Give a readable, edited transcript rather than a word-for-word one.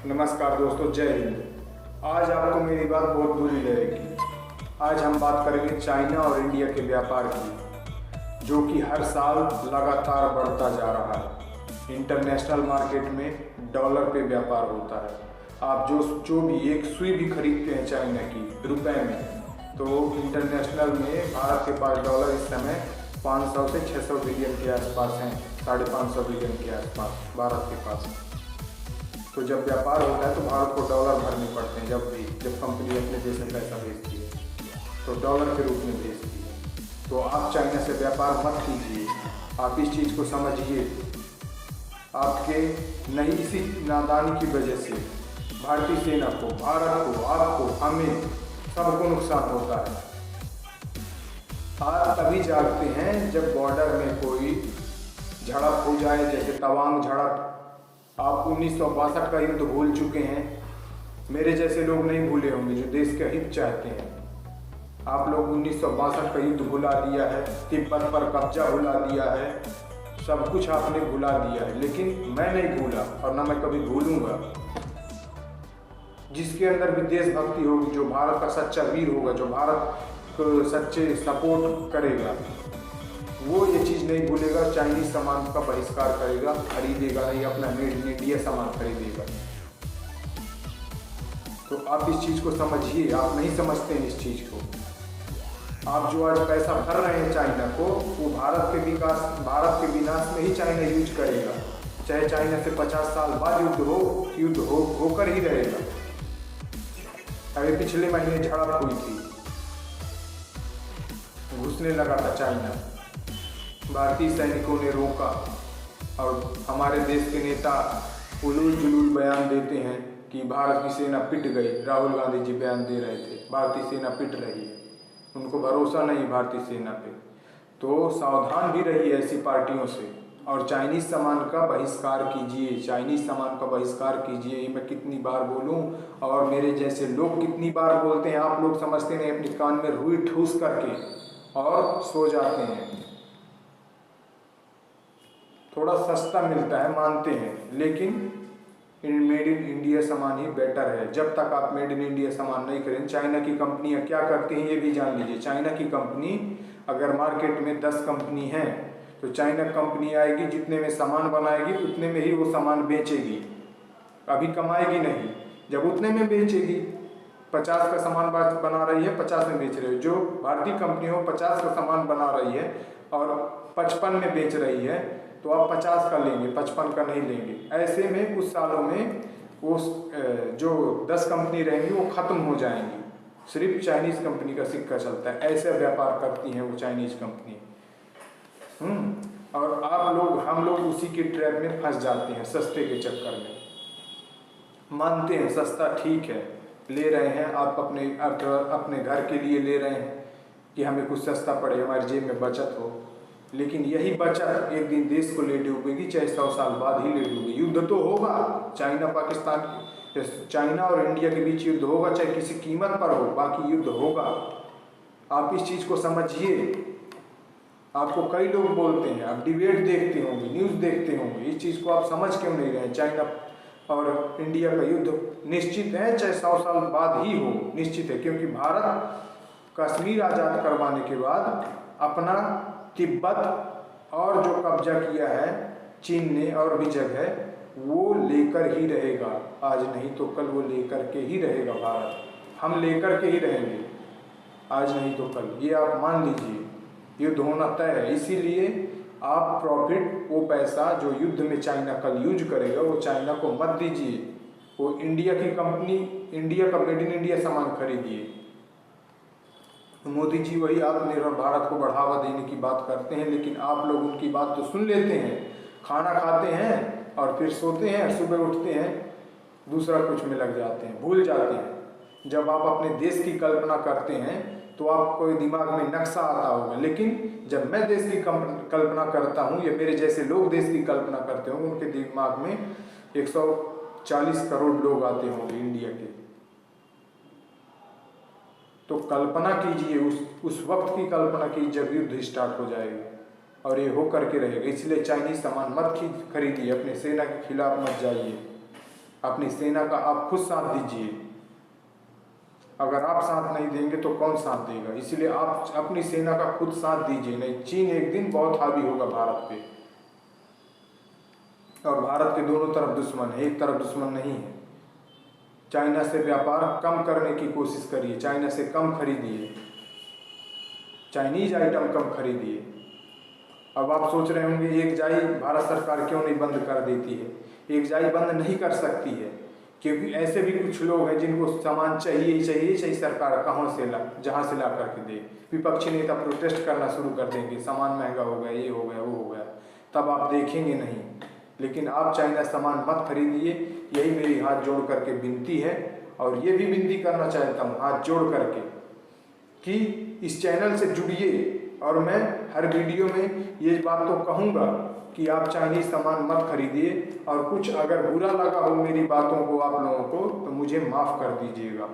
नमस्कार दोस्तों, जय हिंद। आज आपको मेरी बात बहुत बुरी लगेगी। आज हम बात करेंगे चाइना और इंडिया के व्यापार की, जो कि हर साल लगातार बढ़ता जा रहा है। इंटरनेशनल मार्केट में डॉलर पे व्यापार होता है। आप जो भी एक सुई भी खरीदते हैं चाइना की रुपए में, तो इंटरनेशनल में भारत के पास डॉलर इस समय 500 से 600 बिलियन के आसपास हैं, 550 बिलियन के आसपास भारत के पास। तो जब व्यापार होता है तो भारत को डॉलर भरने पड़ते हैं। जब कंपनी अपने देश में पैसा भेजती है तो डॉलर के रूप में भेजती है। तो आप चाइना से व्यापार मत कीजिए, आप इस चीज़ को समझिए। आपके नहीं इसी नादानी की वजह से भारतीय सेना को, भारत को, आपको, हमें सबको नुकसान होता है। आप तभी जागते हैं जब बॉर्डर में कोई झड़प हो जाए, जैसे तवांग झड़प। आप 1962 का युद्ध भूल चुके हैं। मेरे जैसे लोग नहीं भूले होंगे जो देश का हित चाहते हैं। आप लोग 1962 का युद्ध भुला दिया है, तिब्बत पर कब्जा भुला दिया है, सब कुछ आपने भुला दिया है। लेकिन मैं नहीं भूला और ना मैं कभी भूलूंगा। जिसके अंदर भी देशभक्ति होगी, जो भारत का सच्चा वीर होगा, जो भारत को सच्चे सपोर्ट करेगा, वो ये चीज़ नहीं भूलेगा। चाइनीज सामान का बहिष्कार करेगा, खरीदेगा नहीं, अपना मेड इन इंडिया सामान खरीदेगा। तो आप इस चीज़ को समझिए। आप नहीं समझते हैं इस चीज़ को। आप जो आज पैसा भर रहे हैं चाइना को, वो भारत के विकास, भारत के विनाश में ही चाइना यूज करेगा। चाहे चाइना से 50 साल बाद युद्ध होकर ही रहेगा। अभी पिछले महीने झड़प हुई थी, घुसने लगा था चाइना, भारतीय सैनिकों ने रोका। और हमारे देश के नेता उलूल जुलूल बयान देते हैं कि भारत की सेना पिट गई। राहुल गांधी जी बयान दे रहे थे भारतीय सेना पिट रही है। उनको भरोसा नहीं भारतीय सेना पे। तो सावधान भी रहिए ऐसी पार्टियों से। और चाइनीज सामान का बहिष्कार कीजिए, चाइनीज सामान का बहिष्कार कीजिए। ये मैं कितनी बार बोलूं और मेरे जैसे लोग कितनी बार बोलते हैं। आप लोग समझते नहीं, अपने कान में रुई ठूस करके और सो जाते हैं। थोड़ा सस्ता मिलता है, मानते हैं, लेकिन मेड इन इंडिया सामान ही बेटर है। जब तक आप मेड इन इंडिया सामान नहीं करें। चाइना की कंपनियां क्या करती हैं ये भी जान लीजिए। चाइना की कंपनी, अगर मार्केट में 10 कंपनी हैं तो चाइना कंपनी आएगी, जितने में सामान बनाएगी उतने में ही वो सामान बेचेगी, अभी कमाएगी नहीं। जब उतने में बेचेगी, 50 का सामान बना रही है, 50 में बेच रही है। जो भारतीय कंपनी हो 50 का सामान बना रही है और 55 में बेच रही है, तो आप 50 का लेंगे, 55 का नहीं लेंगे। ऐसे में कुछ सालों में वो जो 10 कंपनी रहेंगी वो खत्म हो जाएंगी। सिर्फ चाइनीज कंपनी का सिक्का चलता है। ऐसे व्यापार करती हैं वो चाइनीज कंपनी। और हम लोग उसी के ट्रैप में फंस जाते हैं, सस्ते के चक्कर में। मानते हैं सस्ता ठीक है, ले रहे हैं, आप अपने घर के लिए ले रहे हैं कि हमें कुछ सस्ता पड़े, हमारी जेब में बचत हो। लेकिन यही बचत एक दिन देश को ले डूबेगी, चाहे 100 साल बाद ही ले डूबेगी। युद्ध तो होगा, चाइना और इंडिया के बीच युद्ध होगा, चाहे किसी कीमत पर हो, बाकी युद्ध होगा। आप इस चीज़ को समझिए। आपको कई लोग बोलते हैं, आप डिबेट देखते होंगे, न्यूज़ देखते होंगे, इस चीज़ को आप समझ क्यों नहीं रहे। चाइना और इंडिया का युद्ध निश्चित है, चाहे 100 साल बाद ही हो, निश्चित है। क्योंकि भारत कश्मीर आज़ाद करवाने के बाद अपना तिब्बत और जो कब्जा किया है चीन ने और भी जगह, वो लेकर ही रहेगा। आज नहीं तो कल वो लेकर के ही रहेगा। भारत, हम लेकर के ही रहेंगे, आज नहीं तो कल। ये आप मान लीजिए, युद्ध होना तय है। इसीलिए आप प्रॉफिट, वो पैसा जो युद्ध में चाइना कल यूज करेगा, वो चाइना को मत दीजिए। वो इंडिया की कंपनी, इंडिया का मेड इन इंडिया सामान खरीदिए। मोदी जी वही आत्मनिर्भर भारत को बढ़ावा देने की बात करते हैं, लेकिन आप लोग उनकी बात तो सुन लेते हैं, खाना खाते हैं और फिर सोते हैं, सुबह उठते हैं दूसरा कुछ में लग जाते हैं, भूल जाते हैं। जब आप अपने देश की कल्पना करते हैं तो आपको दिमाग में नक्शा आता होगा। लेकिन जब मैं देश की कल्पना करता हूँ या मेरे जैसे लोग देश की कल्पना करते होंगे, उनके दिमाग में 140 करोड़ लोग आते होंगे इंडिया के। तो कल्पना कीजिए, उस वक्त की कल्पना कीजिए जब युद्ध स्टार्ट हो जाएगा, और ये हो करके रहेगा। इसलिए चाइनीज सामान मत खरीदिए, अपने सेना के खिलाफ मत जाइए। अपनी सेना का आप खुद साथ दीजिए। अगर आप साथ नहीं देंगे तो कौन साथ देगा? इसलिए आप अपनी सेना का खुद साथ दीजिए, नहीं चीन एक दिन बहुत हावी होगा भारत पे। और भारत के दोनों तरफ दुश्मन है, एक तरफ दुश्मन नहीं है। चाइना से व्यापार कम करने की कोशिश करिए, चाइना से कम खरीदिए, चाइनीज आइटम कम खरीदिए। अब आप सोच रहे होंगे एक जाई भारत सरकार क्यों नहीं बंद कर देती है? एक जाई बंद नहीं कर सकती है, क्योंकि ऐसे भी कुछ लोग हैं जिनको सामान चाहिए ही चाहिए, सरकार कहाँ से जहाँ से ला करके दे। विपक्षी नेता प्रोटेस्ट करना शुरू कर देंगे, सामान महंगा हो गया, ये हो गया, वो हो गया, तब आप देखेंगे नहीं। लेकिन आप चाइना सामान मत खरीदिए, यही मेरी हाथ जोड़ करके विनती है। और ये भी विनती करना चाहता हूँ हाथ जोड़ करके कि इस चैनल से जुड़िए। और मैं हर वीडियो में ये बात तो कहूँगा कि आप चाइनीज सामान मत खरीदिए। और कुछ अगर बुरा लगा हो मेरी बातों को आप लोगों को तो मुझे माफ़ कर दीजिएगा।